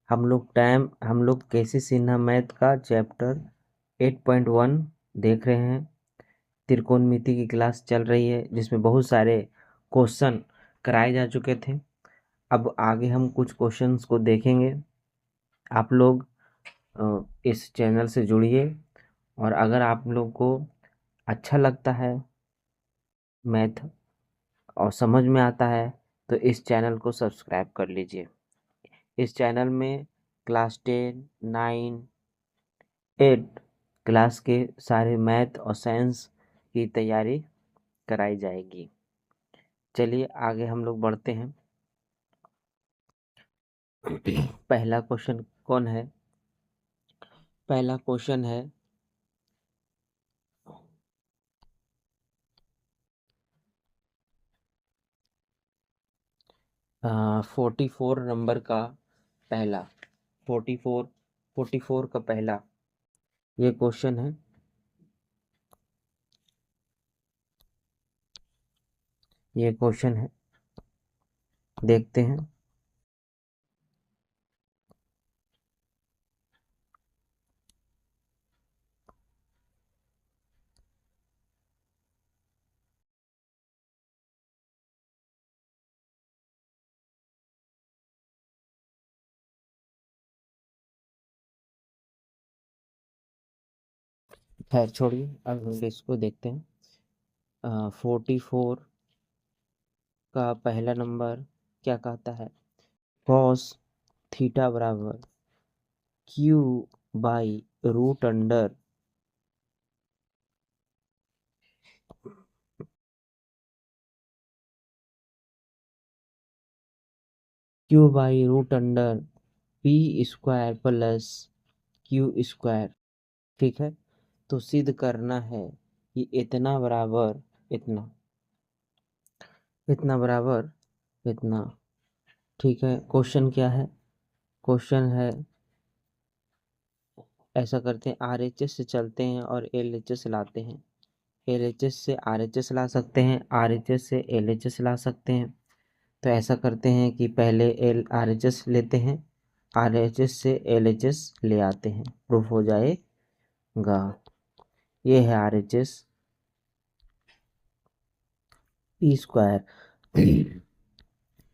हम लोग केसी सिन्हा मैथ का चैप्टर 8.1 देख रहे हैं। त्रिकोणमिति की क्लास चल रही है जिसमें बहुत सारे क्वेश्चन कराए जा चुके थे। अब आगे हम कुछ क्वेश्चंस को देखेंगे। आप लोग इस चैनल से जुड़िए, और अगर आप लोग को अच्छा लगता है मैथ और समझ में आता है तो इस चैनल को सब्सक्राइब कर लीजिए। इस चैनल में क्लास 10, 9, 8 क्लास के सारे मैथ और साइंस की तैयारी कराई जाएगी। चलिए आगे हम लोग बढ़ते हैं। पहला क्वेश्चन कौन है? पहला क्वेश्चन है 44 नंबर का पहला 44 का पहला ये क्वेश्चन है। ये क्वेश्चन है, देखते हैं। खैर छोड़िए, अब हम इसको देखते हैं। 44 का पहला नंबर क्या कहता है? कॉस थीटा बराबर Q by root under Q by root under P square plus Q square. ठीक है, तो सिद्ध करना है कि इतना बराबर इतना, इतना बराबर इतना। ठीक है, क्वेश्चन क्या है? क्वेश्चन है, ऐसा करते हैं, आरएचएस से चलते हैं और एलएचएस लाते हैं। एलएचएस से आरएचएस ला सकते हैं, आरएचएस से एलएचएस ला सकते हैं। तो ऐसा करते हैं कि पहले एल आरएचएस लेते हैं, आरएचएस से एलएचएस ले आते हैं, प्रूफ हो जाएगा। ये है RHS P square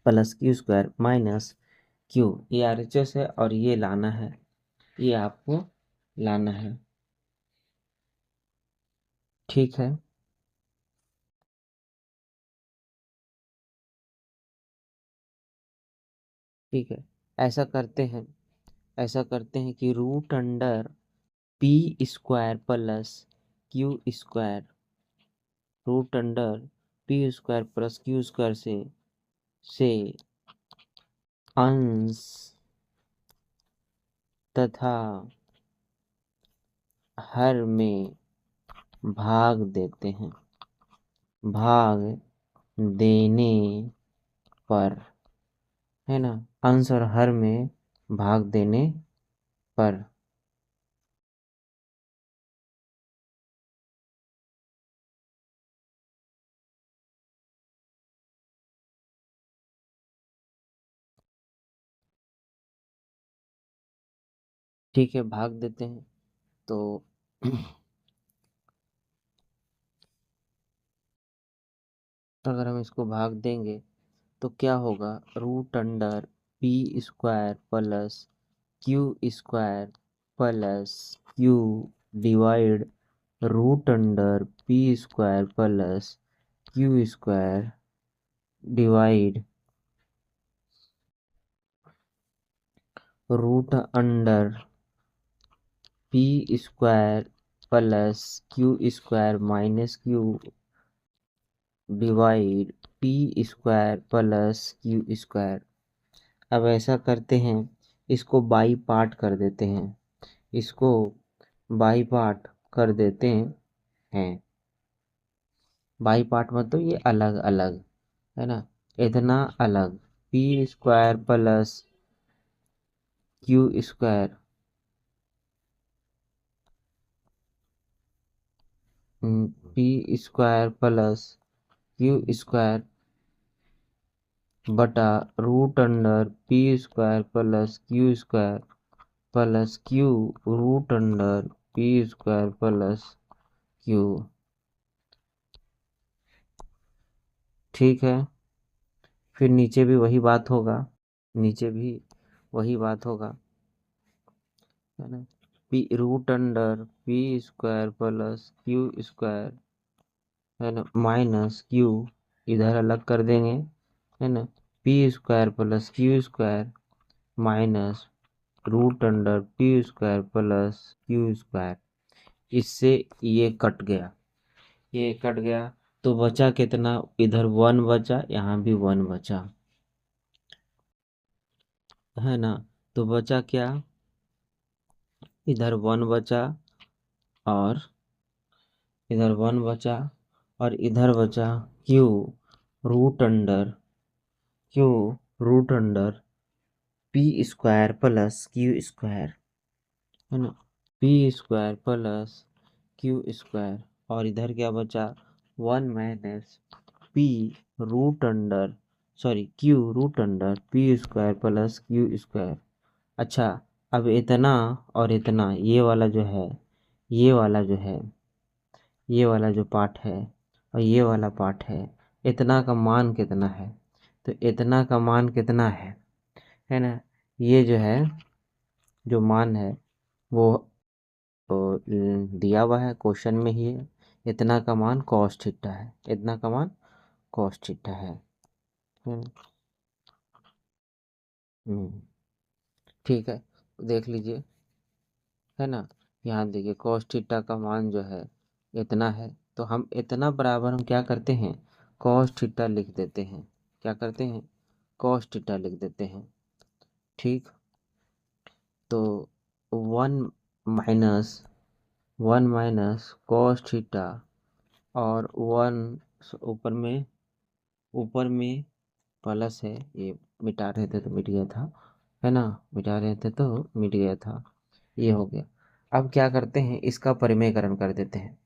plus Q square minus Q. ये आरएचएस है और ये लाना है, ये आपको लाना है। ठीक है, ठीक है। ऐसा करते हैं, ऐसा करते हैं कि root under P square plus Q square, root under P square plus Q square से अंश तथा हर में भाग देते हैं, भाग देने पर, है ना, अंश और हर में भाग देने पर। ठीक है, भाग देते हैं तो अगर हम इसको भाग देंगे तो क्या होगा? Root under P square plus Q square plus Q divide root under P square plus Q square divide root under P square plus Q square minus Q divide P square plus Q square. अब ऐसा करते हैं, इसको by part कर देते हैं, इसको by part कर देते हैं। बाई पार्ट मतलब ये अलग अलग, है ना, इतना अलग। P square plus Q square, p square plus Q square बटा root under P square plus q root under P square plus q. ठीक है, फिर नीचे भी वही बात होगा, नीचे भी वही बात होगा, है ना। P root under P square plus Q square, है ना, माइनस क्यू, इधर अलग कर देंगे, है ना, P square plus Q square minus root under P square plus Q square. इससे ये कट गया, ये कट गया, तो बचा कितना, इधर 1 बचा, यहाँ भी 1 बचा, है ना। तो बचा क्या, इधर 1 बचा, और इधर 1 बचा, और इधर बचा Q root under Q root under P square plus Q square, है ना, P square plus Q square, और इधर क्या बचा, 1 minus P root under Q root under P square plus Q square. अच्छा, अब इतना और इतना, ये वाला जो है, ये वाला जो है, ये वाला जो पार्ट है और ये वाला पार्ट है, इतना का मान कितना है, तो इतना का मान कितना है ना, ये जो है, जो मान है वो दिया हुआ है क्वेश्चन में ही है, इतना का मान कॉस थीटा है, इतना का मान कॉस थीटा है। हम्म, हम्म, ठीक है, देख लीजिए, है ना। यहाँ देखिए कॉस थीटा का मान जो है इतना है, तो हम इतना बराबर हम क्या करते हैं, कॉस थीटा लिख देते हैं, क्या करते हैं, कॉस थीटा लिख देते हैं। ठीक, तो 1 माइनस 1 माइनस कॉस थीटा, और 1 ऊपर में प्लस है, ये मिटा रहे थे तो मिट गया था, है ना, मिटा रहे थे तो मिट गया था, ये हो गया। अब क्या करते हैं, इसका परिमेयकरण कर देते हैं,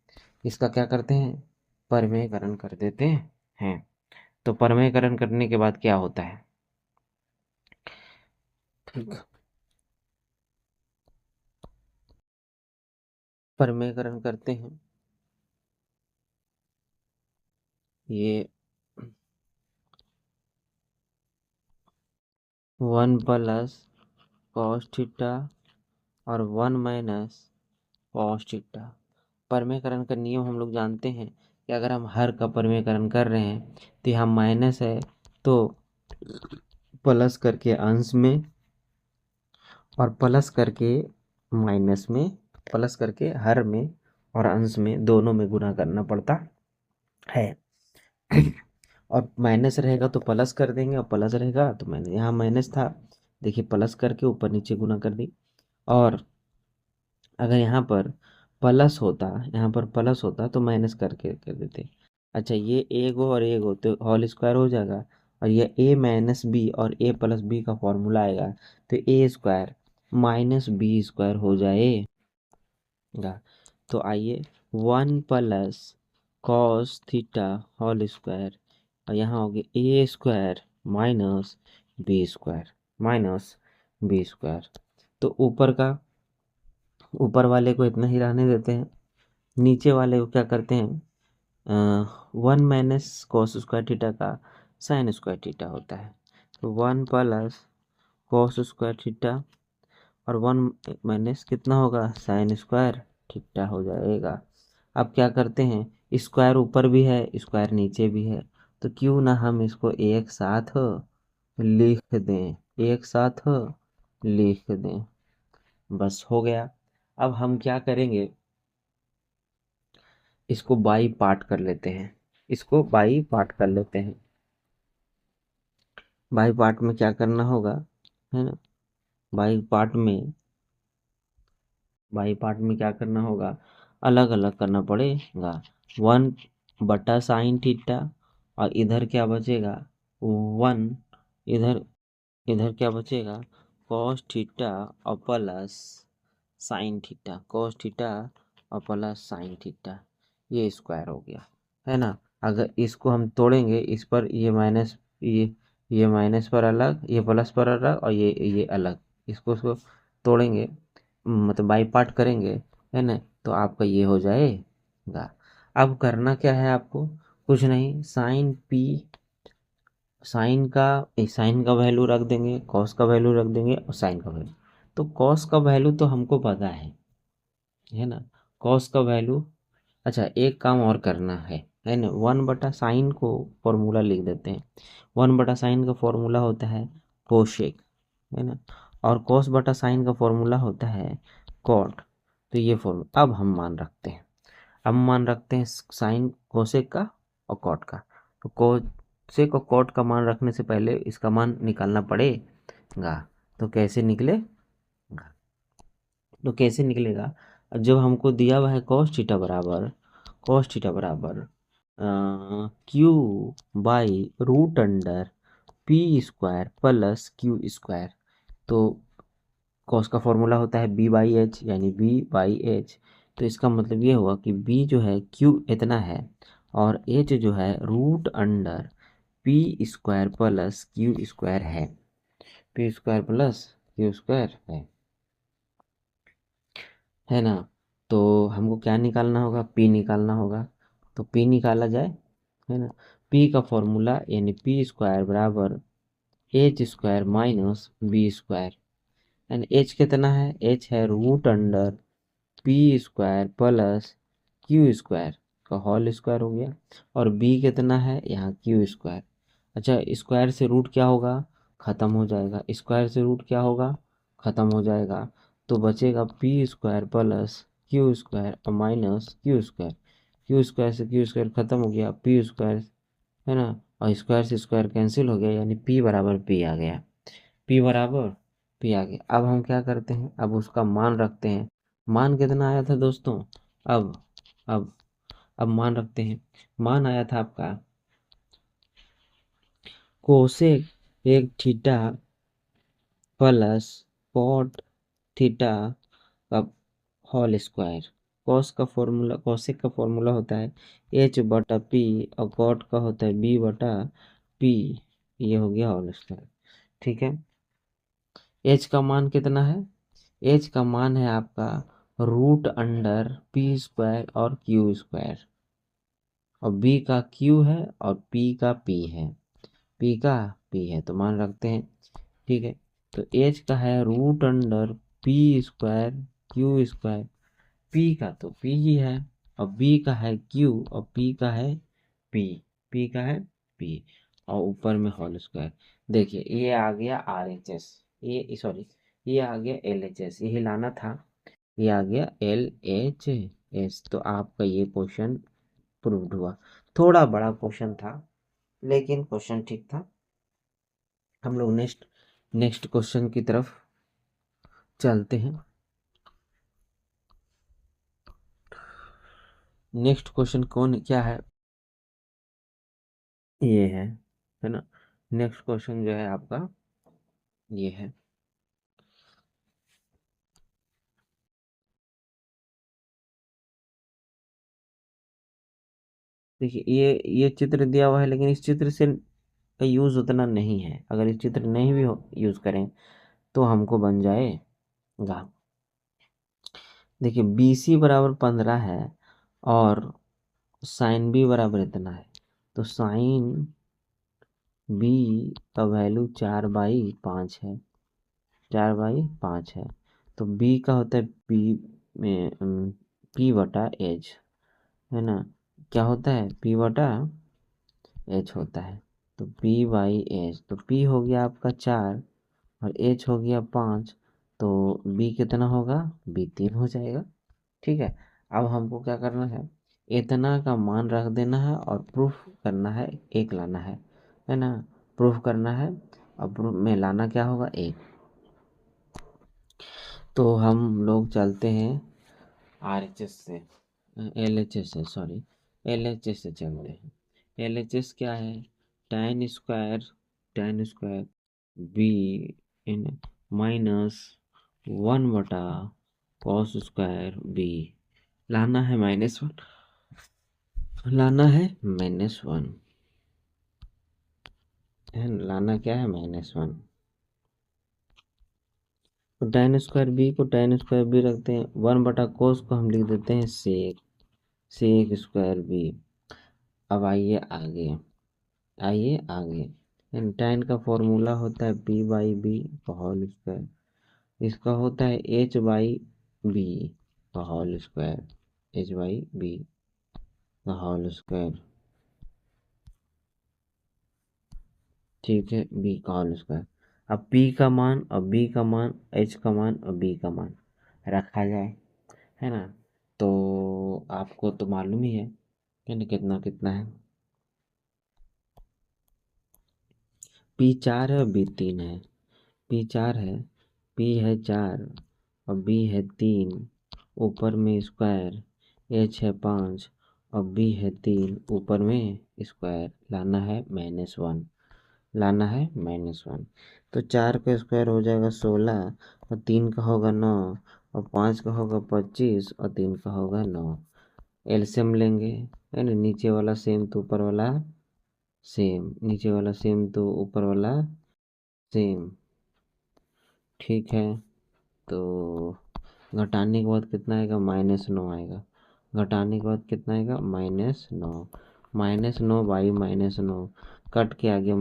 इसका क्या करते हैं, परिमेयकरण कर देते हैं। तो परिमेयकरण करने के बाद क्या होता है, ठीक, परिमेयकरण करते हैं, ये 1 प्लस कॉस थीटा और 1 माइनस कॉस थीटा। परिमेयकरण का नियम हम लोग जानते हैं कि अगर हम हर का परिमेयकरण कर रहे हैं तो यहाँ माइनस है, तो प्लस करके अंश में, और प्लस करके माइनस में, प्लस करके हर में और अंश में, दोनों में गुना करना पड़ता है। और माइनस रहेगा तो प्लस कर देंगे, और प्लस रहेगा तो मैंने यहाँ माइनस था, देखिए प्लस करके ऊपर नीचे गुना कर दी। और अगर यहाँ पर प्लस होता, यहाँ पर प्लस होता तो माइनस करके कर देते। अच्छा, ये ए गो और ए गो तो होल स्क्वायर हो जाएगा, और ये ए माइनस बी और ए प्लस बी का फॉर्मूला आएगा, तो a square minus B square हो जाएगा। तो आइए, 1 plus cos theta whole square, और यहाँ हो गया a square minus B square, minus B square. तो ऊपर वाले को इतना ही रहने देते हैं, नीचे वाले को क्या करते हैं, 1 माइनस कॉस स्क्वायर थीटा का साइन स्क्वायर थीटा होता है, तो 1 प्लस कॉस स्क्वायर थीटा, और 1 माइनस कितना होगा, साइन स्क्वायर थीटा हो जाएगा। अब क्या करते हैं, स्क्वायर ऊपर भी है स्क्वायर नीचे भी है, तो क्यों ना हम इसको एक साथ लिख दें, एक साथ लिख दें, बस हो गया। अब हम क्या करेंगे, इसको बाई पार्ट कर लेते हैं, इसको बाई पार्ट कर लेते हैं। बाई पार्ट में क्या करना होगा, है ना, बाई पार्ट में बाई पार्ट में क्या करना होगा, अलग अलग करना पड़ेगा। 1 बटा साइन थीटा, और इधर क्या बचेगा, 1, इधर इधर क्या बचेगा, कॉस थीटा और plus sine theta, cos theta और प्लस साइन थीटा, ये स्क्वायर हो गया, है ना। अगर इसको हम तोड़ेंगे, इस पर ये माइनस, ये ये माइनस पर अलग, ये प्लस पर अलग, और ये अलग, इसको तोड़ेंगे, मतलब बाई पार्ट करेंगे, है ना, तो आपका ये हो जाएगा। अब करना क्या है आपको, कुछ नहीं, साइन का वैल्यू रख देंगे, कॉस का वैल्यू रख देंगे, और साइन का वैल्यू। तो कॉस का वैल्यू तो हमको पता है ना, कॉस का वैल्यू। अच्छा, एक काम और करना है ना, 1/sin को फॉर्मूला लिख देते हैं। 1/sin का फॉर्मूला होता है कोशेक, है ना, और cos/sin का फॉर्मूला होता है कॉट। तो ये फॉर्मूला अब हम मान रखते हैं, अब मान रखते हैं साइन कोसेक का और कॉट का। तो कोसेक और कॉट का मान रखने से पहले इसका मान निकालना पड़ेगा। तो कैसे निकलेगा, तो कैसे निकलेगा, जब हमको दिया हुआ है cos थीटा बराबर Q by root under P square plus Q square. तो कॉस का फॉर्मूला होता है बी बाई एच, यानी बी बाई एच। तो इसका मतलब ये हुआ कि बी जो है क्यू इतना है, और एच जो है root under P square plus Q square है, p square plus Q square है ना। तो हमको क्या निकालना होगा, पी निकालना होगा। तो पी निकाला जाए, है ना। पी का फॉर्मूला यानी पी स्क्वायर बराबर H square minus B square, and H कितना है, एच है root under P square plus Q square का होल स्क्वायर हो गया, और बी कितना है यहाँ क्यू स्क्वायर। अच्छा, स्क्वायर से रूट क्या होगा, ख़त्म हो जाएगा, स्क्वायर से रूट क्या होगा, ख़त्म हो जाएगा। तो बचेगा p square plus Q square और minus q square. Q square से क्यू स्क्वायर ख़त्म हो गया, पी स्क्वायर, है ना, और स्क्वायर से स्क्वायर कैंसिल हो गया, यानी पी बराबर पी आ गया, पी बराबर पी आ गया। अब हम क्या करते हैं, अब उसका मान रखते हैं। मान कितना आया था दोस्तों, अब अब अब मान रखते हैं। मान आया था आपका कोसेक एक थीटा प्लस कॉट थीटा का होल स्क्वायर। कोसेक का फॉर्मूला होता है h/p, और कॉट का होता है b/p। ये हो गया होल स्क्वायर, ठीक है। एच का मान कितना है, एच का मान है आपका रूट अंडर पी स्क्वायर और क्यू स्क्वायर, और बी का क्यू है और पी का पी है, पी का पी है, तो मान रखते हैं, ठीक है। तो एच का है root under P square Q square, P का तो पी ही है, और बी का है क्यू, और पी का है पी, पी का है पी, और ऊपर में होल स्क्वायर। देखिए ये आ गया आर एच एस, ये सॉरी, ये आ गया एल एच एस, यही लाना था, ये आ गया एल एच एस। तो आपका ये क्वेश्चन प्रूव्ड हुआ। थोड़ा बड़ा क्वेश्चन था, लेकिन क्वेश्चन ठीक था। हम लोग नेक्स्ट नेक्स्ट क्वेश्चन की तरफ चलते हैं। नेक्स्ट क्वेश्चन कौन क्या है, ये है ना। नेक्स्ट क्वेश्चन जो है आपका ये है, देखिए ये चित्र दिया हुआ है, लेकिन इस चित्र से का यूज़ उतना नहीं है। अगर इस चित्र नहीं भी यूज़ करें तो हमको बन जाएगा। देखिए बी सी बराबर 15 है, और साइन बी बराबर इतना है। तो साइन बी का वैल्यू 4/5 है, 4/5 है। तो बी का होता है में p/h, है ना, क्या होता है p/h होता है। तो p/h, तो p हो गया आपका 4 और h हो गया 5, तो b कितना होगा, b 3 हो जाएगा, ठीक है। अब हमको क्या करना है, इतना का मान रख देना है और प्रूफ करना है, एक लाना है ना, प्रूफ करना है, और प्रूफ में लाना क्या होगा, एक। तो हम लोग चलते हैं आर एच एस से, एल एच एस से, सॉरी, एल एच एस से चलते हैं। एल एच एस क्या है, tan स्क्वायर बी इन माइनस 1/cos स्क्वायर बी, लाना है -1, लाना है -1, है ना, लाना क्या है -1। तो tan स्क्वायर बी को tan स्क्वायर बी रखते हैं, 1/cos को हम लिख देते हैं सेक स्क्वायर बी। अब आइए आगे tan का फॉर्मूला होता है p/b का होल स्क्वायर, इसका होता है h/b का होल स्क्वायर, h/b का होल स्क्वायर, ठीक है, b का होल स्क्वायर। अब p का मान और b का मान, h का मान और b का मान रखा जाए, है ना। तो आपको तो मालूम ही है ना, कितना कितना है। p 4 है और b 3 है। p 4 है, p है 4 और b है 3, ऊपर में स्क्वायर, h है 5 और b है 3, ऊपर में स्क्वायर, लाना है -1, लाना है -1। तो 4 का स्क्वायर हो जाएगा 16 और 3 का होगा 9 और 5 का होगा 25 और 3 का होगा 9। एलसीएम लेंगे, है ना, नीचे वाला सेम तो ऊपर वाला सेम, नीचे वाला सेम तो ऊपर वाला सेम, ठीक है। तो घटाने के बाद कितना आएगा, -9 आएगा। घटाने के बाद कितना आएगा, -9, -9/-9 कट के आगे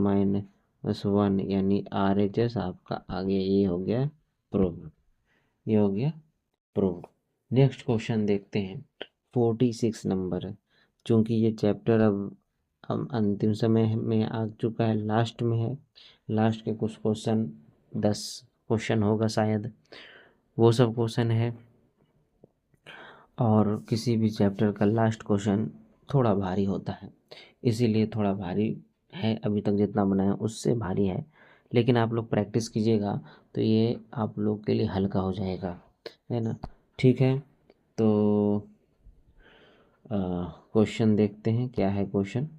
-1, यानी RHS आपका आगे ये हो गया प्रूव, ये हो गया प्रूव। नेक्स्ट क्वेश्चन देखते हैं, 46 नंबर है। चूंकि ये चैप्टर अब अंतिम समय में आ चुका है, लास्ट में है, लास्ट के कुछ क्वेश्चन 10 क्वेश्चन होगा शायद, वो सब क्वेश्चन है। और किसी भी चैप्टर का लास्ट क्वेश्चन थोड़ा भारी होता है, इसीलिए थोड़ा भारी है, अभी तक जितना बनाया उससे भारी है, लेकिन आप लोग प्रैक्टिस कीजिएगा तो ये आप लोग के लिए हल्का हो जाएगा, है ना। ठीक है, तो क्वेश्चन देखते हैं क्या है क्वेश्चन।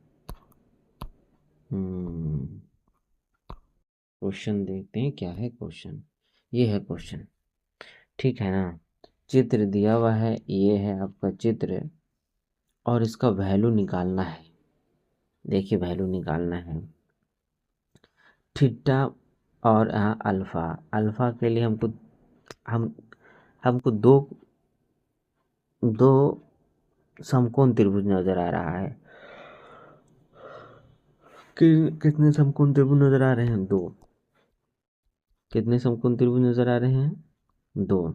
क्वेश्चन देखते हैं क्या है क्वेश्चन, ये है क्वेश्चन, ठीक है ना। चित्र दिया हुआ है, ये है आपका चित्र और इसका वैल्यू निकालना है। देखिए वैल्यू निकालना है, थीटा और यहाँ अल्फ़ा। अल्फ़ा के लिए हम हमको दो समकोण त्रिभुज नज़र आ रहा है। कितने समकोण त्रिभुज नज़र आ रहे हैं, 2। कितने समकोण त्रिभुज नज़र आ रहे हैं, 2,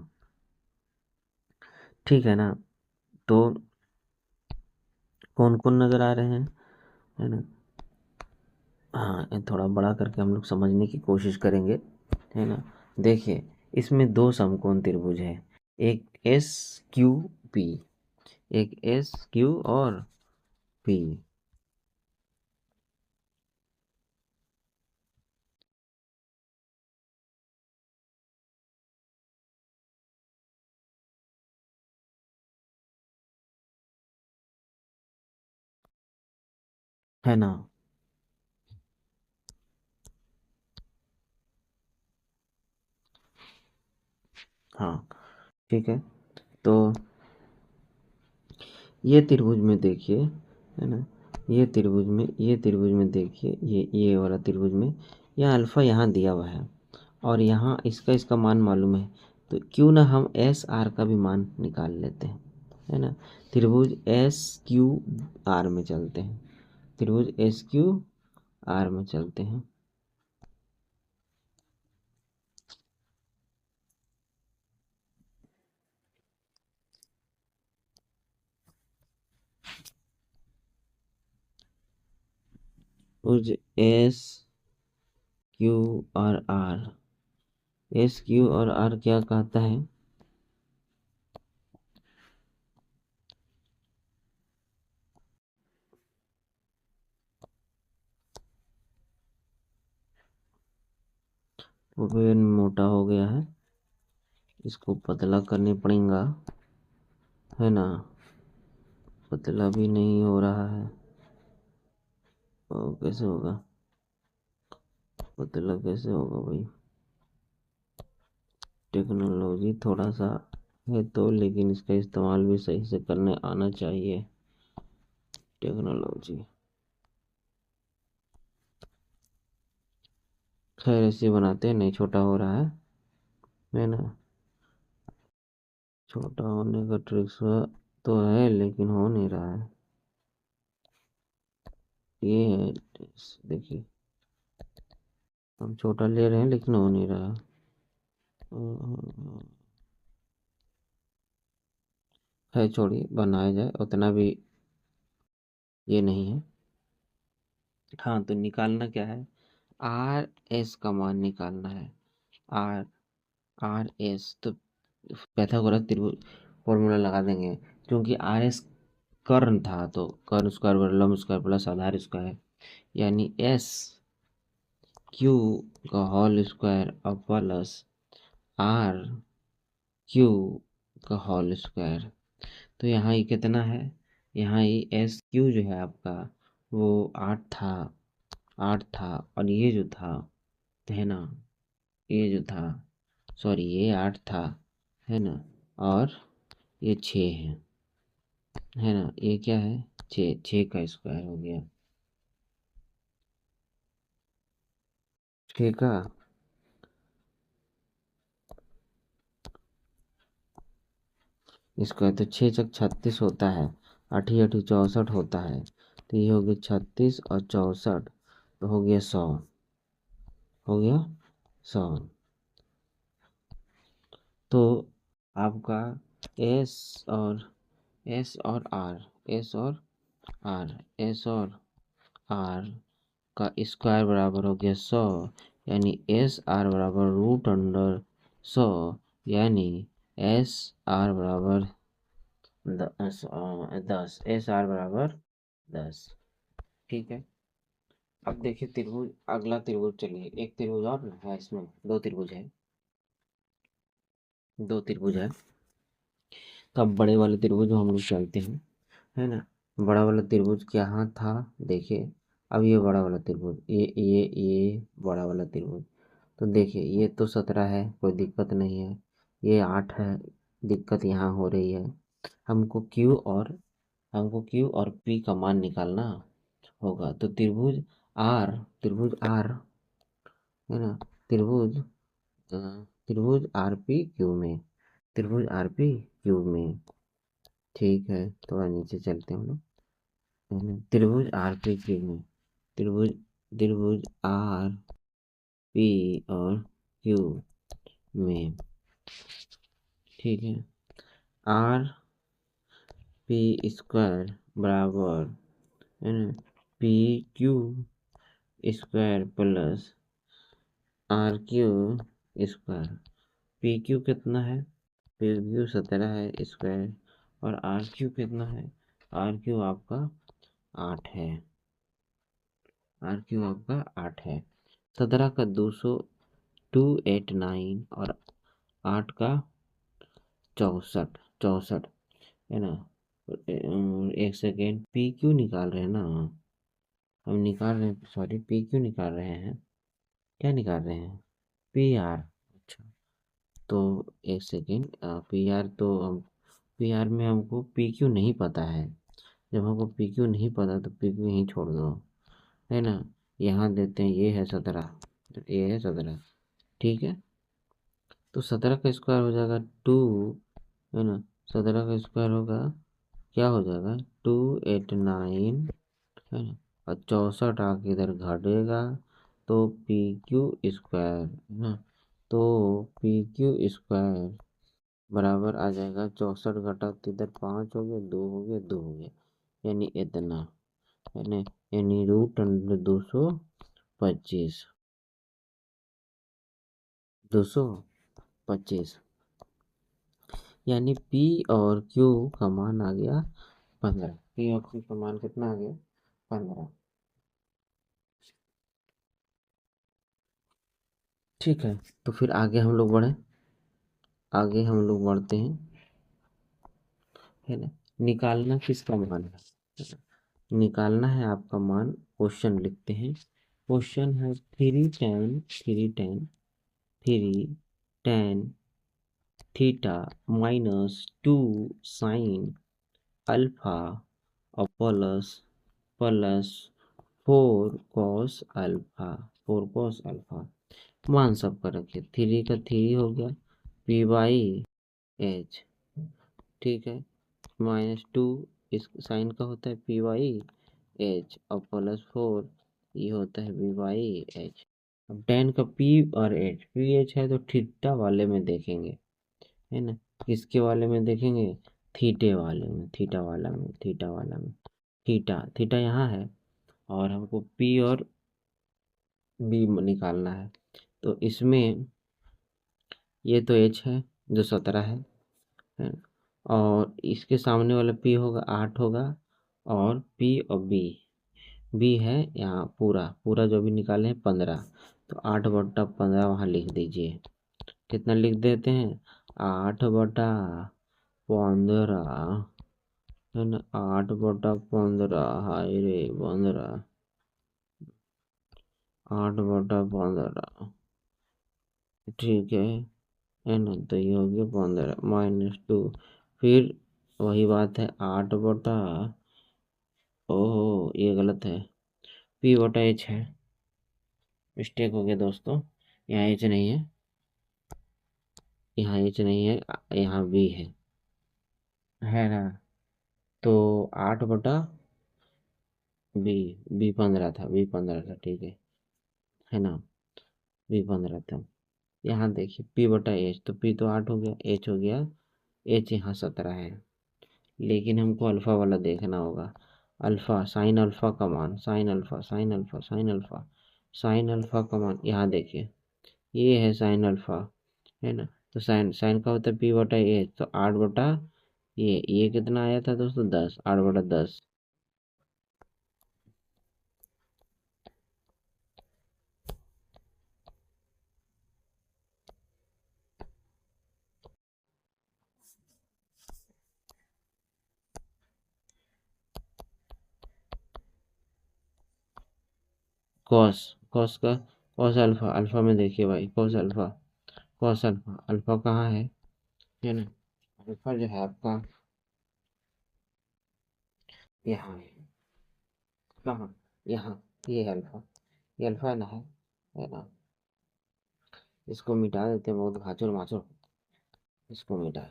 ठीक है ना। तो कौन कौन नज़र आ रहे हैं, है ना। हाँ, ये थोड़ा बड़ा करके हम लोग समझने की कोशिश करेंगे, है ना। देखिए इसमें 2 समकोण त्रिभुज है, एक SQP, एक SQ और P, है ना। हाँ, ठीक है। तो ये त्रिभुज में देखिए, है ना, ये त्रिभुज में देखिए, ये वाला त्रिभुज में यह अल्फ़ा यहाँ दिया हुआ है और यहाँ इसका मान मालूम है, तो क्यों ना हम SR का भी मान निकाल लेते हैं, है ना। त्रिभुज SQR में चलते हैं, त्रिभुज SQR में चलते हैं। त्रिभुज SQR क्या कहता है, वो पेन मोटा हो गया है, इसको पतला करने पड़ेगा, है ना। पतला भी नहीं हो रहा है, और कैसे होगा, पतला कैसे होगा भाई। टेक्नोलॉजी थोड़ा सा है तो, लेकिन इसका इस्तेमाल भी सही से करने आना चाहिए। टेक्नोलॉजी खैर ऐसे बनाते हैं, नहीं छोटा हो रहा है ना। छोटा होने का ट्रिक्स तो है लेकिन हो नहीं रहा है। ये है, देखिए हम छोटा ले रहे हैं लेकिन हो नहीं रहा। है, छोड़िए, बनाया जाए, उतना भी ये नहीं है। हाँ, तो निकालना क्या है, आर एस का मान निकालना है। आर आर एस तो पाइथागोरस त्रिभुज फॉर्मूला लगा देंगे, क्योंकि आर एस कर्ण था, तो कर्ण स्क्वायर बराबर लंब स्क्वायर प्लस आधार स्क्वायर, यानी एस क्यू का होल स्क्वायर और प्लस आर क्यू का होल स्क्वायर। तो यहाँ ये कितना है, यहाँ ये एस क्यू जो है आपका वो 8 था और ये जो था, है ना, ये जो था, सॉरी ये 8 था, है ना, और ये 6 है ना, ये क्या है, 6 का स्क्वायर हो गया, 6 का स्क्वायर, तो 6 × 6 = 36 होता है, 8 × 8 = 64 होता है, तो ये हो गया 36 और 64, तो हो गया 100, हो गया 100। तो आपका एस और एस और आर एस और आर एस और आर का स्क्वायर बराबर हो गया 100, यानी एस आर बराबर √100, यानी एस आर बराबर 10, एस आर बराबर 10। ठीक है, अब देखिए त्रिभुज, अगला त्रिभुज, चलिए एक त्रिभुज और ना है, इसमें दो त्रिभुज है, दो त्रिभुज है। तो अब बड़े वाले त्रिभुज हम लोग चलते हैं, है ना। बड़ा वाला त्रिभुज कहाँ था, देखिए, अब ये बड़ा वाला त्रिभुज, ये बड़ा वाला त्रिभुज, तो देखिए ये तो 17 है, कोई दिक्कत नहीं है, ये 8 है, दिक्कत यहाँ हो रही है। हमको क्यू और पी का मान निकालना होगा, तो त्रिभुज आर है ना, त्रिभुज त्रिभुज आर पी क्यू में, त्रिभुज आर पी क्यू में, ठीक है, थोड़ा नीचे चलते हैं हम लोग, है ना, त्रिभुज आर पी क्यू में, त्रिभुज त्रिभुज आर पी और क्यू में, ठीक है, आर पी स्क्वायर बराबर, है ना, P Q square plus R Q square. P Q कितना है, पी क्यू 17 है स्क्वायर, और आर क्यू कितना है, आर क्यू आपका 8 है, आर क्यू आपका 8 है। 17 का 289 और 8 का 64 है ना। एक सेकेंड, पी क्यू निकाल रहे हैं ना, हम निकाल रहे हैं, सॉरी, पी क्यू निकाल रहे हैं, क्या निकाल रहे हैं, पी आर, अच्छा, तो एक सेकेंड, पी आर तो हम, पी आर में हमको पी क्यू नहीं पता है, जब हमको पी क्यू नहीं पता तो पी क्यू यहीं छोड़ दो, है ना, यहाँ देते हैं, ये है 17, ये है 17, ठीक है, तो 17 का स्क्वायर हो जाएगा 2, है ना, 17 का स्क्वायर होगा, क्या हो जाएगा, 289, है ना, और 64 आके इधर घटेगा, तो पी क्यू स्क्वायर, है ना, तो पी क्यू स्क्वायर बराबर आ जाएगा 64 घटा, तो इधर 5 हो गया, 2 हो गया, 2 हो गया, यानी इतना, है ना, यानी √225, 225, यानी पी और क्यू का मान आ गया 15, पी और क्यू का मान कितना आ गया, 15, ठीक है। तो फिर आगे हम लोग बढ़े, आगे हम लोग बढ़ते हैं, है ना, निकालना किसका मान है, निकालना है आपका मान, क्वेश्चन लिखते हैं, क्वेश्चन है 3 tan थीटा -2 sin अल्फा और plus 4 cos alpha, 4 cos alpha, मान सबका रखिए, 3 का 3 हो गया P/H, ठीक है। -2 इस साइन का होता है P/H और +4 ये होता है V/H। अब tan का P और H, PH है तो थीटा वाले में देखेंगे, है ना। किसके वाले में देखेंगे? थीटे वाले में, थीटा वाला में, थीटा वाला में। थीटा थीटा यहाँ है और हमको P और B निकालना है। तो इसमें ये तो H है जो 17 है। और इसके सामने वाला P होगा 8 होगा और P और B है यहाँ पूरा पूरा जो भी निकाले हैं 15। तो 8/15 वहाँ लिख दीजिए। कितना लिख देते हैं? 8/15 है ना। 8/15, हाय रे 15, 8/15, ठीक है ना। तो ये हो गया 15 -2। फिर वही बात है 8 बटा, ओहो ये गलत है, P/H है, मिस्टेक हो गया दोस्तों। यहाँ H नहीं है, यहाँ H नहीं है, यहाँ B है ना। तो 8/B, B 15 था, B 15 था, ठीक है ना। B 15 था। यहाँ देखिए P/H, तो P तो 8 हो गया, H हो गया, H यहाँ 17 है। लेकिन हमको अल्फ़ा वाला देखना होगा। अल्फ़ा, साइन अल्फ़ा का मान, sine alpha, sine alpha, sine alpha, sine alpha का मान यहाँ देखिए, ये है साइन अल्फ़ा, है ना। तो साइन साइन का होता है P/H, तो 8 बटा ये कितना आया था दोस्तों? 10, 8/10। कॉस, कॉस का, कॉस अल्फ़ा, अल्फ़ा में देखिए भाई, cos alpha, cos alpha, alpha कहाँ है ना। अल्फ़ा जो है आपका यहाँ है। कहाँ? यहाँ, ये है अल्फ़ा, ये अल्फ़ा ना है ना। इसको मिटा देते हैं, बहुत भाचुर माचुर, इसको मिटा,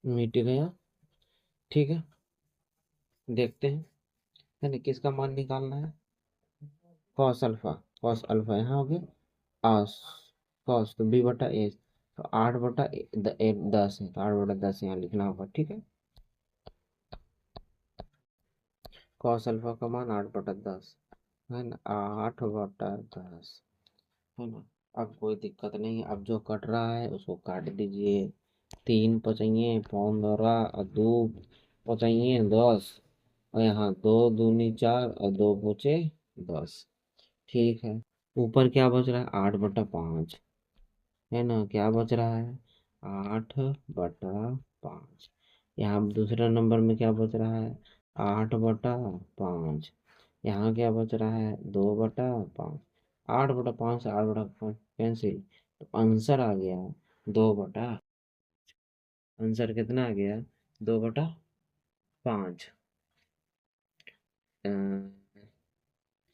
मिट गया, ठीक है। देखते हैं, है ना, किसका मान निकालना है? कॉस अल्फा, कॉस अल्फा यहाँ हो गया, आस कॉस तो B/H, तो 8/10 है, तो 8/10 यहाँ लिखना होगा, ठीक है। कॉस अल्फा का मान 8/10 है ना, 8/10 है ना। अब कोई दिक्कत नहीं, अब जो कट रहा है उसको काट दीजिए। 3×5 = 15 और 2×5 = 10, और यहाँ 2×2 = 4 और 2×5 = 10, ठीक है। ऊपर क्या बच रहा है? 8/5 है ना। क्या बच रहा है? 8/5। यहाँ दूसरा नंबर में क्या बच रहा है? 8/5। यहाँ क्या बच रहा है? 2/5। 8/5 से 8/5 कैंसिल, तो आंसर आ गया 2/, आंसर कितना आ गया? 2/5।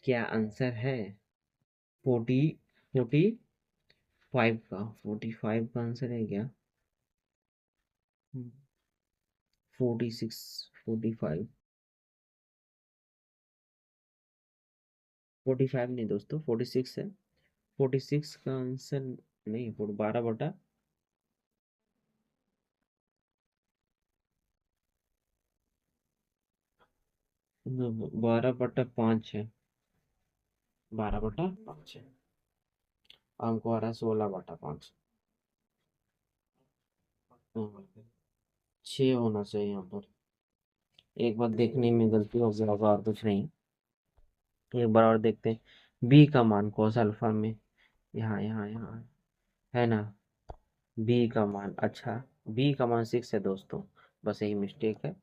क्या आंसर है? 45 का, 45 का आंसर है क्या? 46, 45, 45 नहीं दोस्तों, 46 है। 46 का आंसर नहीं, 12/5 है, 12/5 है। हमको आ रहा है 16/5। 6 होना चाहिए यहाँ पर। एक बार देखने में गलती हो गया होगा और कुछ नहीं। एक बार और देखते हैं बी का मान कॉस अल्फा में, यहाँ यहाँ यहाँ है ना। बी का मान, अच्छा, बी का मान 6 है दोस्तों, बस यही मिस्टेक है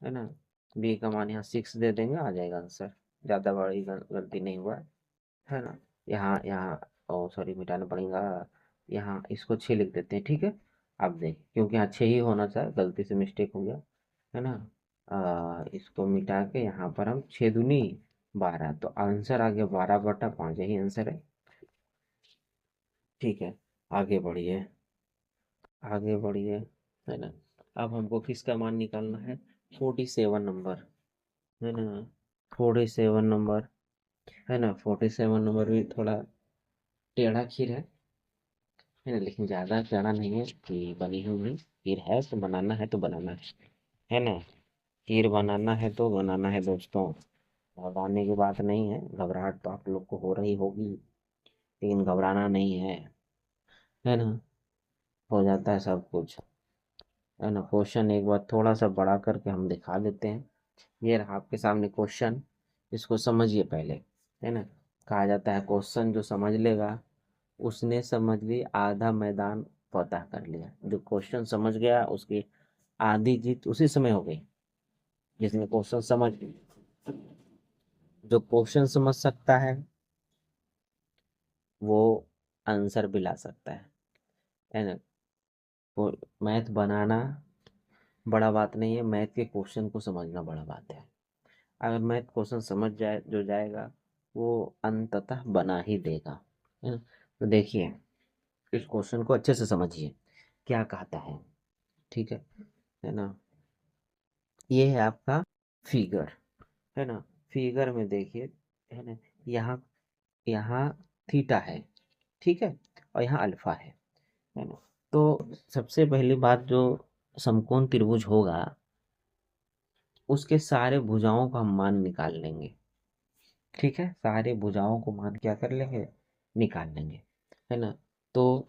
ना। बी का मान यहाँ 6 दे देंगे, आ जाएगा आंसर। ज़्यादा बड़ी गलती नहीं हुआ है ना। यहाँ यहाँ ओ सॉरी, मिटाना पड़ेगा। यहाँ इसको 6 लिख देते हैं, ठीक है। अब देख, क्योंकि यहाँ 6 ही होना चाहिए, गलती से मिस्टेक हो गया है ना। इसको मिटा के यहाँ पर हम 6 दूनी 12, तो आंसर आ गया 12/5, यही आंसर है। ठीक है, आगे बढ़िए, आगे बढ़िए, है ना। अब हमको किसका मान निकालना है? 47 नंबर, है ना। 47 नंबर, है ना। 47 नंबर भी थोड़ा टेढ़ा खीर है ना, लेकिन ज़्यादा टेढ़ा नहीं है कि बनी हुई खीर है, तो बनाना है तो बनाना है ना। खीर बनाना है तो बनाना है दोस्तों। घबराने की बात नहीं है, घबराहट तो आप लोग को हो रही होगी, लेकिन घबराना नहीं है ना। हो जाता है सब कुछ, है ना। क्वेश्चन एक बार थोड़ा सा बड़ा करके हम दिखा देते हैं। ये रहा आपके सामने क्वेश्चन, इसको समझिए पहले, है ना। कहा जाता है क्वेश्चन जो समझ लेगा उसने समझ ली आधा मैदान फतह कर लिया। जो क्वेश्चन समझ गया उसकी आधी जीत उसी समय हो गई, जिसने क्वेश्चन समझ, जो क्वेश्चन समझ सकता है वो आंसर भी ला सकता है ना। वो मैथ बनाना बड़ा बात नहीं है, मैथ के क्वेश्चन को समझना बड़ा बात है। अगर मैथ क्वेश्चन समझ जाए जो जाएगा वो अंततः बना ही देगा, है ना। तो देखिए, इस क्वेश्चन को अच्छे से समझिए क्या कहता है, ठीक है ना। ये है आपका फिगर, है ना। फिगर में देखिए, है ना, यहाँ यहाँ थीटा है, ठीक है, और यहाँ अल्फा है ना। तो सबसे पहली बात, जो समकोण त्रिभुज होगा उसके सारे भुजाओं का हम मान निकाल लेंगे, ठीक है। सारे भुजाओं को मान क्या कर लेंगे, निकाल लेंगे, है ना। तो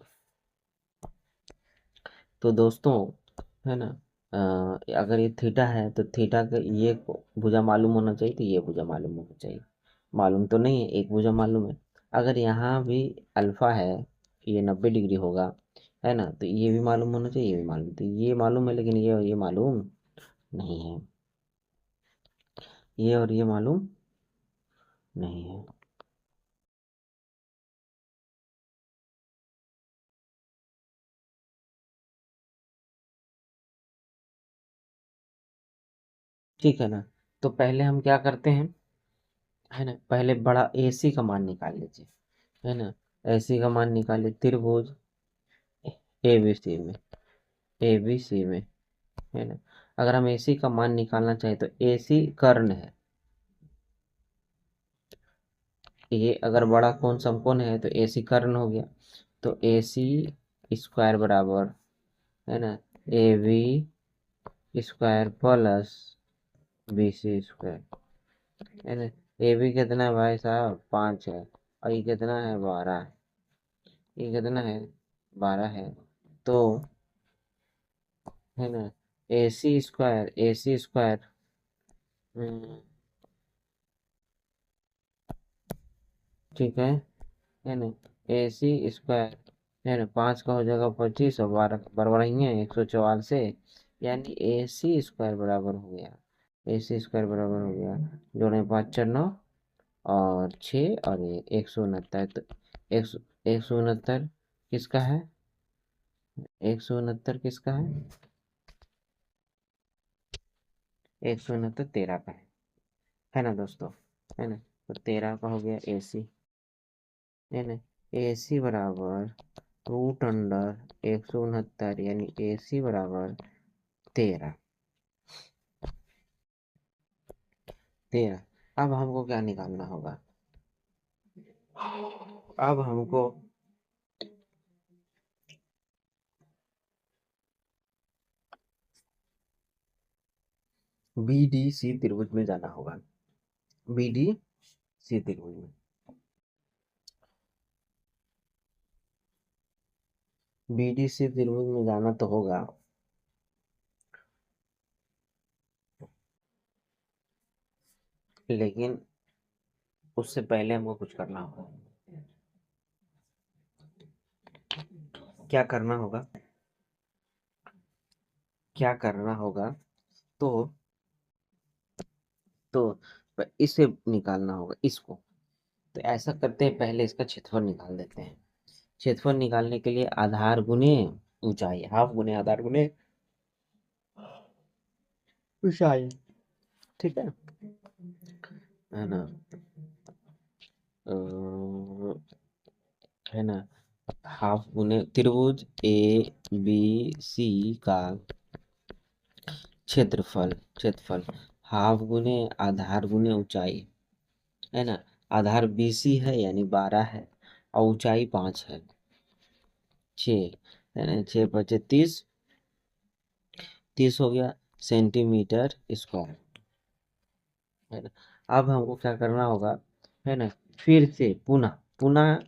दोस्तों, है ना, अगर ये थीटा है तो थीटा का ये भुजा मालूम होना चाहिए, तो ये भुजा मालूम होना चाहिए। मालूम तो नहीं है, एक भुजा मालूम है। अगर यहाँ भी अल्फा है, ये 90 डिग्री होगा, है ना, तो ये भी मालूम होना चाहिए, ये भी मालूम, तो ये मालूम है, लेकिन ये और ये मालूम नहीं है, ये और ये मालूम नहीं है। ठीक है ना। तो पहले हम क्या करते हैं, है ना, पहले बड़ा AC का मान निकाल लीजिए, है ना। AC का मान निकालिए त्रिभुज ABC में, ABC में, है ना। अगर हम AC का मान निकालना चाहें तो AC कर्ण है, ये अगर बड़ा कोण समकोण है तो AC कर्ण हो गया। तो AC स्क्वायर बराबर, है ना, AB square plus BC square, है ना। AB कितना है भाई साहब, 5 है, और ये कितना है, 12, ये कितना है, 12 है। तो, है ना, AC स्क्वायर, हम्म, ठीक है ना। AC स्क्वायर, है ना, 5 का हो जाएगा 25 और 12 बराबर ही है 144 से, यानी AC स्क्वायर बराबर हो गया, AC स्क्वायर बराबर हो गया, जोड़े 5×4 9 और 6 और ये 169। तो 169 किसका है, 169 किसका है, 169 13 का है ना दोस्तों, है ना। तो 13 का हो गया AC, है ना। AC बराबर √अंडर 169, यानी AC बराबर 13, 13। अब हमको क्या निकालना होगा, अब हमको BDC त्रिभुज में जाना होगा, BDC त्रिभुज में, BDC त्रिभुज में जाना तो होगा, लेकिन उससे पहले हमको कुछ करना होगा। क्या करना होगा, क्या करना होगा, तो तो इसे निकालना होगा इसको। तो ऐसा करते हैं, पहले इसका क्षेत्रफल निकाल देते हैं। क्षेत्रफल निकालने के लिए आधार गुने ऊंचाई, हाफ गुने आधार गुने ऊंचाई, ठीक है ना। अ, है ना, हाफ गुने त्रिभुज ए बी सी का क्षेत्रफल, क्षेत्रफल हाफ गुने आधार गुने ऊंचाई, है ना। आधार BC है यानी 12 है और ऊंचाई 5 है, 6 है ना। 6 पचे 30, 30 हो गया सेंटीमीटर स्क्वायर, है ना। अब हमको क्या करना होगा, है ना, फिर से पुनः पुनः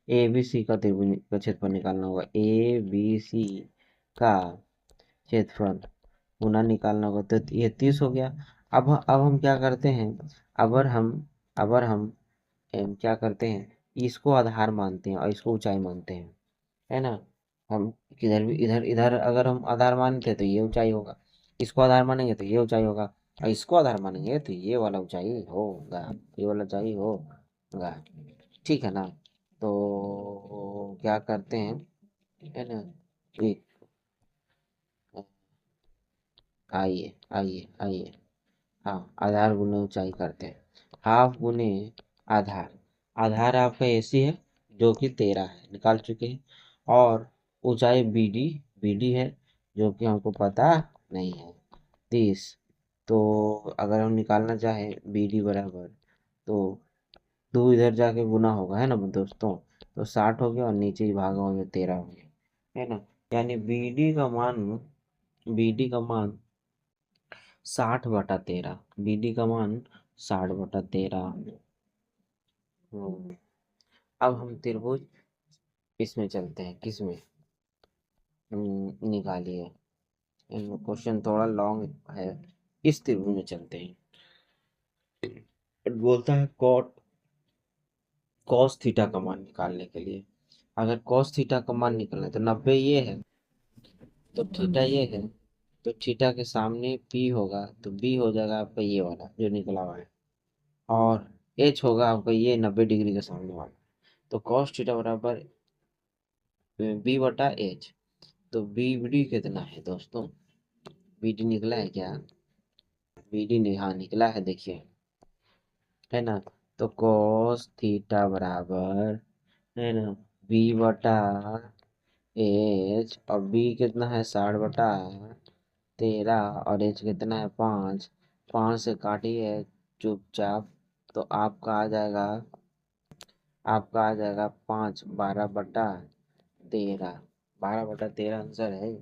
ABC का त्रिभुज का क्षेत्रफल निकालना होगा। ABC का क्षेत्रफल पुनः निकालना होगा, तो ये 30 हो गया। अब हम क्या करते हैं, अबर हम क्या करते हैं, इसको आधार मानते हैं और इसको ऊंचाई मानते हैं, है ना। हम किधर भी इधर इधर अगर हम आधार मानते हैं तो ये ऊंचाई होगा, इसको आधार मानेंगे तो ये ऊंचाई होगा, और इसको आधार मानेंगे तो ये वाला ऊंचाई होगा, ये वाला ऊंचाई होगा, ठीक है ना। तो क्या करते हैं, है ना, ये आइए आइए आइए, हाँ, आधार गुने ऊंचाई करते हैं। हाफ गुने आधार, आधार आपका AC है जो कि 13 है, निकाल चुके हैं। और ऊंचाई BD है जो कि हमको पता नहीं है, 30। तो अगर हम निकालना चाहें BD बराबर, तो 2 इधर जाके गुना होगा, है ना दोस्तों। तो 60 हो गया और नीचे ही भागा हो गया 13 हो गया, है ना। यानी BD का मान 60/13, BD का मान 60/13। अब हम त्रिभुज इसमें चलते हैं, किसमें, निकालिए। क्वेश्चन थोड़ा लॉन्ग है, इस त्रिभुज में चलते हैं। बोलता है कॉस थीटा का मान निकालने के लिए, अगर कॉस थीटा का मान निकालना है तो 90 ये है, तो थीटा ये है, तो थीटा के सामने P होगा तो B हो जाएगा आपका ये वाला जो निकला हुआ है, और H होगा आपका ये 90 डिग्री के सामने वाला। तो कॉस थीटा बराबर B/H। तो BD कितना है दोस्तों, BD निकला है क्या, BD हाँ निकला है, देखिए, है ना। तो कॉस थीटा बराबर, है ना, B/H, और B कितना है 60/13, और H कितना है 5, 5 से काटिए चुपचाप, तो आपका आ जाएगा 5, 12/13, 12/13 आंसर है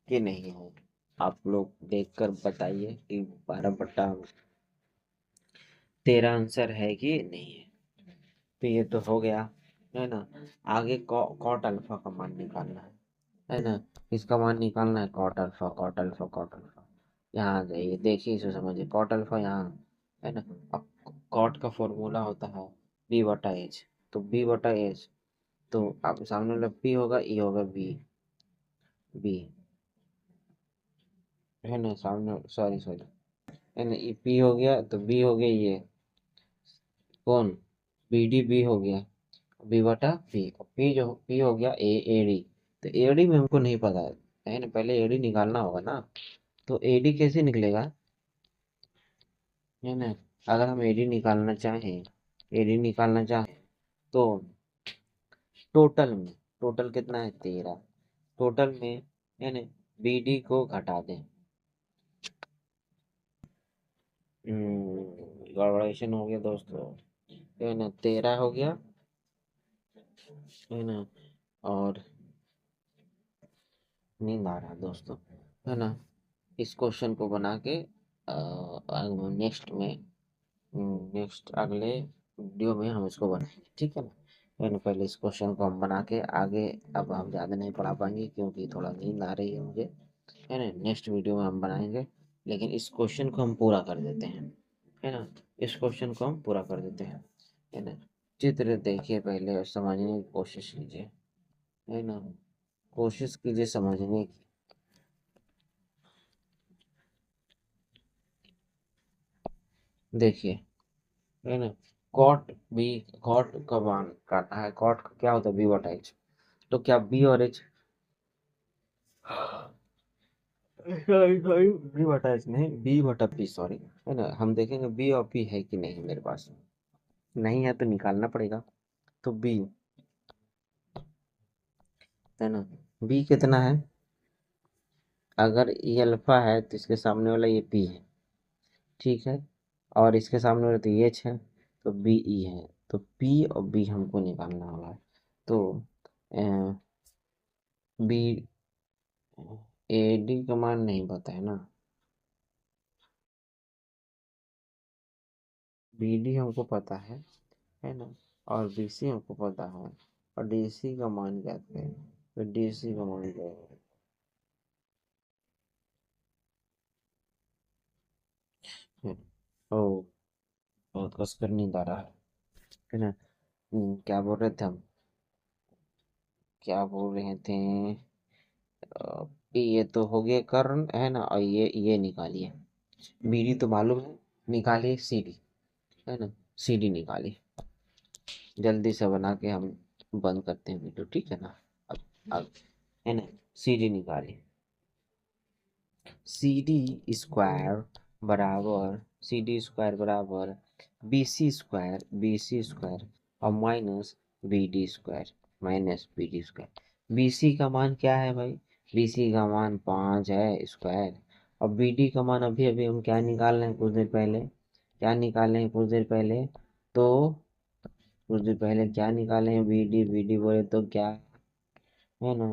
कि नहीं है। आप लोग देखकर बताइए कि 12/13 आंसर है कि नहीं है। तो ये तो हो गया, है ना। आगे कॉट अल्फा का मान निकालना है ना। इसका मान निकालना है cot alpha, cot alpha, cot alpha. यहाँ आ जाइए, देखिए इसे समझिए, कॉट अल्फा यहाँ, है ना। अब कॉट का फॉर्मूला होता है B/H, तो B/H, तो आप सामने वाला P होगा, E होगा B, है ना, सामने, सॉरी सॉरी, है ना, ये P हो गया तो B हो गया ये, कौन, BD B हो गया, B/P, और P हो गया AD। तो AD में हमको नहीं पता है ना, पहले AD निकालना होगा ना। तो AD कैसे निकलेगा, है ना। अगर हम AD निकालना चाहें तो टोटल कितना है 13, टोटल में, है ना, BD को घटा दें, गड़बड़ेशन हो गया दोस्तों, है ना, 13 हो गया, है ना। और नींद आ रहा है दोस्तों, है ना। इस क्वेश्चन को बना के नेक्स्ट अगले वीडियो में हम इसको बनाएंगे, ठीक है ना। मैंने पहले इस क्वेश्चन को हम बना के आगे, अब हम ज़्यादा नहीं पढ़ा पाएंगे क्योंकि थोड़ा नींद आ रही है मुझे, है ना। नेक्स्ट वीडियो में हम बनाएंगे, लेकिन इस क्वेश्चन को हम पूरा कर देते हैं, है ना। इस क्वेश्चन को हम पूरा कर देते हैं, है ना। चित्र देखिए पहले और समझने की कोशिश कीजिए, है ना, कोशिश कीजिए समझने की। देखिए, है ना, कॉट बी, कॉट का मान काटा है, कॉट का क्या होता है, बी बटा एच। तो क्या बी और एच, बी बटा एच नहीं, बी बटा पी, सॉरी, है ना, हम देखेंगे बी और पी है कि नहीं मेरे पास। नहीं है तो निकालना पड़ेगा। तो बी, है ना, बी कितना है, अगर ये अल्फा है तो इसके सामने वाला ये पी है, ठीक है, और इसके सामने वाला तो ये एच है, तो बी ई है। तो पी और बी हमको निकालना होगा। तो बी, ए डी का मान नहीं पता है ना, बी डी हमको पता है ना, और बी सी हमको पता है, और डी सी का मान कहते हैं, तो डी सी का मान क्या है। ओ, बहुत कस कर नींद आ रहा है ना। क्या बोल रहे थे हम, क्या बोल रहे थे, ये तो हो गया कर्ण, है ना, और ये निकालिए, बीडी तो मालूम है, निकालिए सीडी, है ना, सीडी निकालिए, जल्दी से बना के हम बंद करते हैं वीडियो, ठीक है ना। अब, है ना, सीडी निकालिए, सी डी स्क्वायर बराबर, सी डी स्क्वायर बराबर बी सी स्क्वायर और minus B D square, minus B D square. B C का मान क्या है भाई, बी सी का मान 5 है स्क्वायर, और बी डी का मान अभी अभी हम क्या निकाल रहे हैं कुछ देर पहले, क्या निकाले हैं कुछ देर पहले, तो कुछ देर पहले क्या निकाले हैं, बी डी बोले तो क्या, है ना,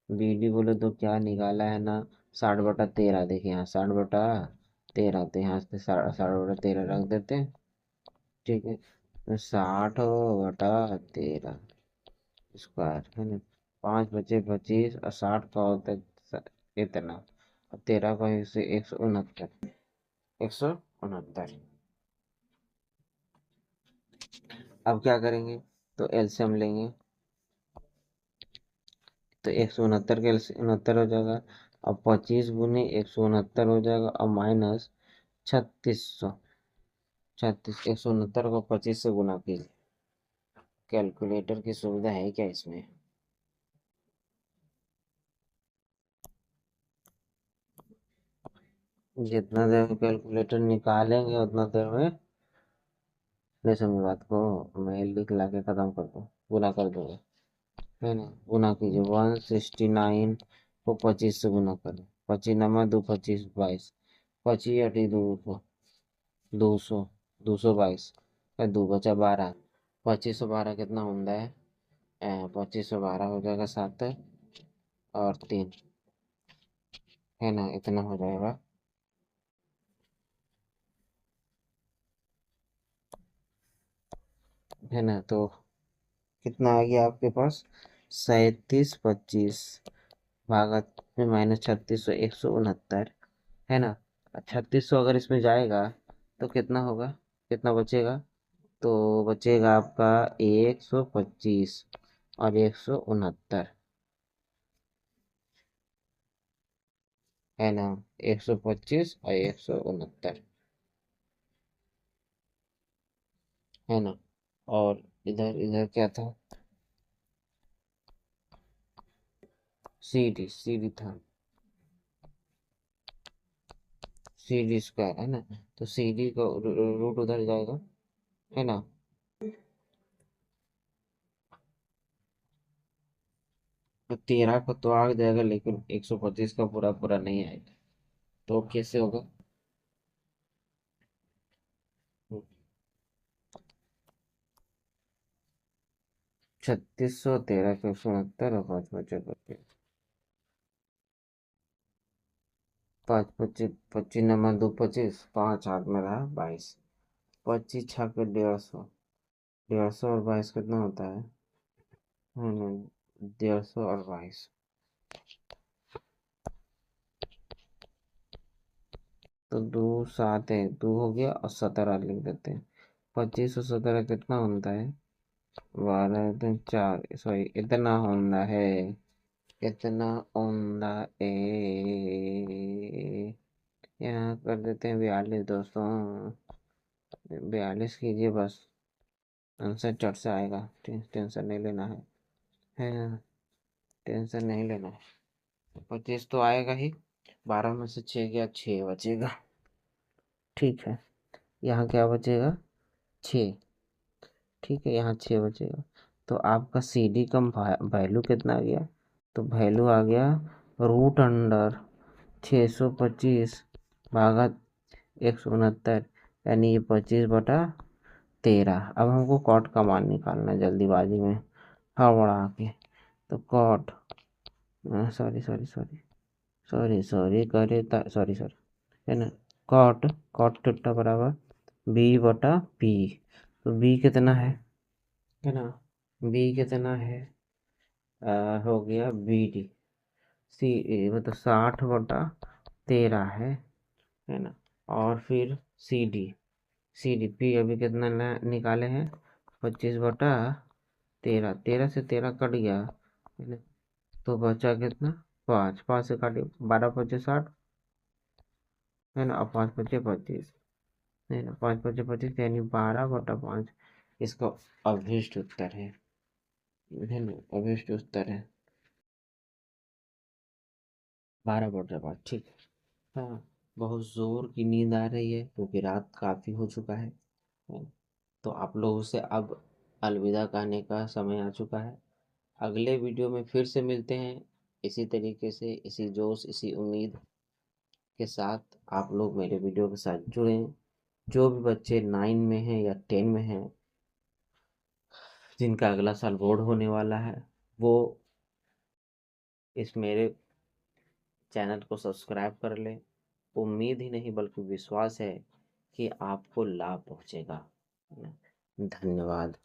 बी डी बोले तो क्या निकाला है ना, 60/13, देखिए यहाँ 60/13, तो यहाँ से 60/13 रख देते हैं, ठीक है, तो 60/13 स्क्वायर, है ना, 5 बचे 25, और 60 का होता है इतना, और 13 का से 169, 169। अब क्या करेंगे, तो एलसीएम लेंगे, तो 169 के 69 हो जाएगा, अब 25 × 169 हो जाएगा, और माइनस 3600, 169 को 25 से गुना कीजिए, कैलकुलेटर की सुविधा है क्या इसमें, जितना देर में कैलकुलेटर निकालेंगे उतना देर में, नहीं समझ बात को, मैं लिख ला के खत्म कर दूँ, गुना कर दूंगा, है ना, गुना कीजिए, 169 को 25 से गुना करें, 25×2 = 25, 22, 25×8 200, 222, 2 बचा 12, 2512 कितना होता है, 2512 हो जाएगा 7 और 3, है ना, इतना हो जाएगा, है ना। तो कितना आ गया आपके पास, 3725 भागत में -3600, 169, है ना, 3600 अगर इसमें जाएगा तो कितना होगा, कितना बचेगा, तो बचेगा आपका 125 और 169, है ना, 125 और 169, है ना, और इधर इधर क्या था, सी डी था, सी डी स्क्वायर, है ना, तो सी डी का रूट उधर जाएगा, है ना, तो 13 का तो आ जाएगा, लेकिन 125 का पूरा पूरा नहीं आएगा, तो कैसे होगा, 3613 के 169 और 5 बचे 5, 25, 25 × 2 = 25, 5 हाथ में रहा 22, 25×6 = 150, 150 और 22 कितना होता है ना, 150 और 22, तो 2 7 है, 2 हो गया, और 17 लिख देते हैं, 25 और 17 कितना होता है, 12 4, सॉरी इतना होना है, इतना होना ए, यहाँ कर देते हैं 42 दोस्तों, 42 कीजिए, बस आंसर चट से आएगा। टेंशन नहीं लेना है ना? टेंशन नहीं लेना है। 25 तो आएगा ही। 12 में से 6 गया, 6 बचेगा। ठीक है, यहाँ क्या बचेगा? 6। ठीक है, यहाँ 6 बचेगा। तो आपका सी डी का वैल्यू कितना आ गया? तो वैल्यू आ गया √625 भागा 169, यानी ये 25/13। अब हमको कॉट का मान निकालना है जल्दीबाजी में हड़बड़ा के। तो cot, sorry sorry sorry sorry sorry करे सॉरी सॉरी, है ना? कॉट, कॉट कितना बराबर? B/P। तो B कितना है ना? B कितना है? हो गया BD। मतलब 60/13 है ना? और फिर सी डी अभी कितना निकाले हैं? 25/13। 13 से 13 कट गया, है ना? तो बचा कितना? 5। 5 से काटे 12×5 = 60, है ना? और 5×5 = 25, है ना? 5×5 = 25, यानी 12/5 इसका अभिष्ट उत्तर है ना? अभिष्ट उत्तर है 12/5। ठीक है। हाँ, बहुत जोर की नींद आ रही है क्योंकि रात काफी हो चुका है। तो आप लोगों से अब अलविदा कहने का समय आ चुका है। अगले वीडियो में फिर से मिलते हैं, इसी तरीके से, इसी जोश, इसी उम्मीद के साथ आप लोग मेरे वीडियो के साथ जुड़ें। जो भी बच्चे 9 में हैं या 10 में हैं, जिनका अगला साल बोर्ड होने वाला है, वो इस मेरे चैनल को सब्सक्राइब कर लें। उम्मीद ही नहीं बल्कि विश्वास है कि आपको लाभ पहुंचेगा। धन्यवाद।